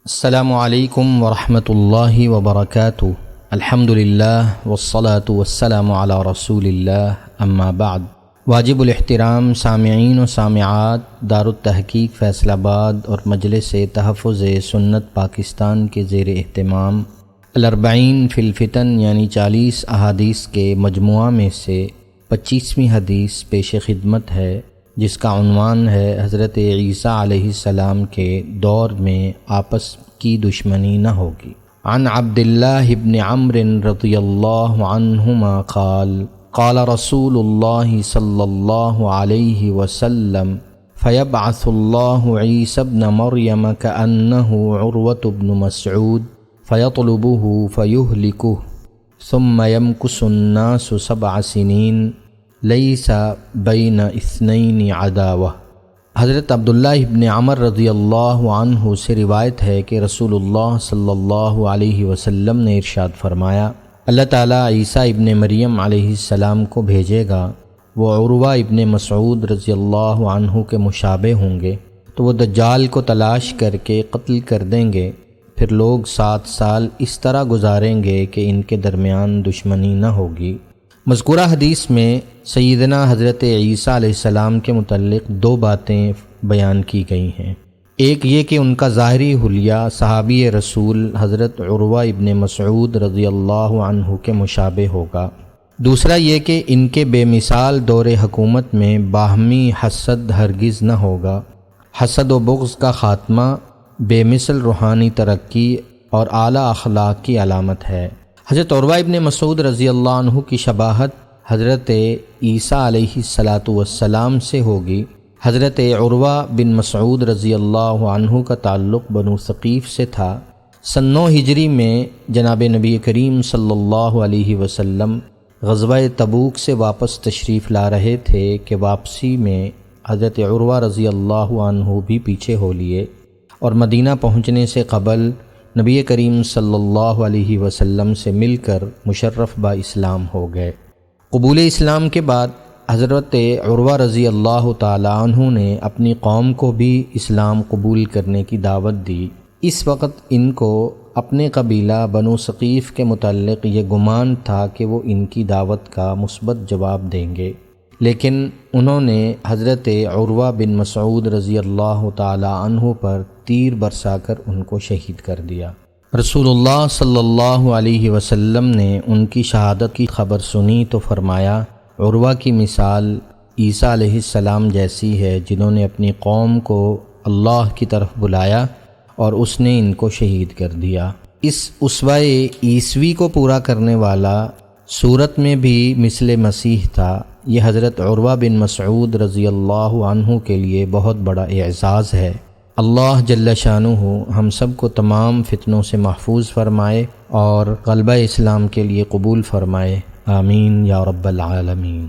السلام علیکم ورحمۃ اللہ وبرکاتہ۔ الحمدللہ والصلاة والسلام علی رسول اللہ، اما بعد۔ واجب الاحترام سامعین و سامعات، دارالتحقیق فیصل آباد اور مجلس تحفظ سنت پاکستان کے زیر اہتمام الاربعین فی الفتن یعنی 40 احادیث کے مجموعہ میں سے 25ویں حدیث پیش خدمت ہے، جس کا عنوان ہے حضرت عیسیٰ علیہ السلام کے دور میں آپس کی دشمنی نہ ہوگی۔ عن عبداللہ بن عمرو رضی اللہ عنہما قال قال رسول اللہ صلی اللہ علیہ وسلم فیبعث اللہ عیسیٰ ابن مریم کأنہ عروۃ بن مسعود فیطلبہ فیہلکہ ثم یمکث الناس 7 سنین لیس بین اثنین عداوہ۔ حضرت عبداللہ ابن عمر رضی اللہ عنہ سے روایت ہے کہ رسول اللہ صلی اللہ علیہ وسلم نے ارشاد فرمایا، اللہ تعالیٰ عیسیٰ ابن مریم علیہ السلام کو بھیجے گا، وہ عروہ ابن مسعود رضی اللہ عنہ کے مشابہ ہوں گے، تو وہ دجال کو تلاش کر کے قتل کر دیں گے، پھر لوگ 7 سال اس طرح گزاریں گے کہ ان کے درمیان دشمنی نہ ہوگی۔ مذکورہ حدیث میں سیدنا حضرت عیسیٰ علیہ السلام کے متعلق 2 باتیں بیان کی گئی ہیں۔ ایک یہ کہ ان کا ظاہری حلیہ صحابی رسول حضرت عروہ ابن مسعود رضی اللہ عنہ کے مشابہ ہوگا۔ دوسرا یہ کہ ان کے بے مثال دور حکومت میں باہمی حسد ہرگز نہ ہوگا۔ حسد و بغض کا خاتمہ بے مثل روحانی ترقی اور اعلیٰ اخلاق کی علامت ہے۔ حضرت عروہ ابن مسعود رضی اللہ عنہ کی شباہت حضرت عیسیٰ علیہ السلام سے ہوگی۔ حضرت عروہ بن مسعود رضی اللہ عنہ کا تعلق بنو ثقیف سے تھا۔ سن 9 ہجری میں جناب نبی کریم صلی اللہ علیہ وسلم غزوہ تبوک سے واپس تشریف لا رہے تھے کہ واپسی میں حضرت عروہ رضی اللہ عنہ بھی پیچھے ہو لیے اور مدینہ پہنچنے سے قبل نبی کریم صلی اللہ علیہ وسلم سے مل کر مشرف با اسلام ہو گئے۔ قبول اسلام کے بعد حضرت عروہ رضی اللہ تعالی عنہ نے اپنی قوم کو بھی اسلام قبول کرنے کی دعوت دی۔ اس وقت ان کو اپنے قبیلہ بنو ثقیف کے متعلق یہ گمان تھا کہ وہ ان کی دعوت کا مثبت جواب دیں گے، لیکن انہوں نے حضرت عروہ بن مسعود رضی اللہ تعالی عنہ پر تیر برسا کر ان کو شہید کر دیا۔ رسول اللہ صلی اللہ علیہ وسلم نے ان کی شہادت کی خبر سنی تو فرمایا، عروہ کی مثال عیسیٰ علیہ السلام جیسی ہے، جنہوں نے اپنی قوم کو اللہ کی طرف بلایا اور اس نے ان کو شہید کر دیا۔ اس اسوہ عیسوی کو پورا کرنے والا صورت میں بھی مثل مسیح تھا۔ یہ حضرت عروہ بن مسعود رضی اللہ عنہ کے لیے بہت بڑا اعزاز ہے۔ اللہ جل شانہ ہم سب کو تمام فتنوں سے محفوظ فرمائے اور غلبہ اسلام کے لیے قبول فرمائے، آمین یا رب العالمین۔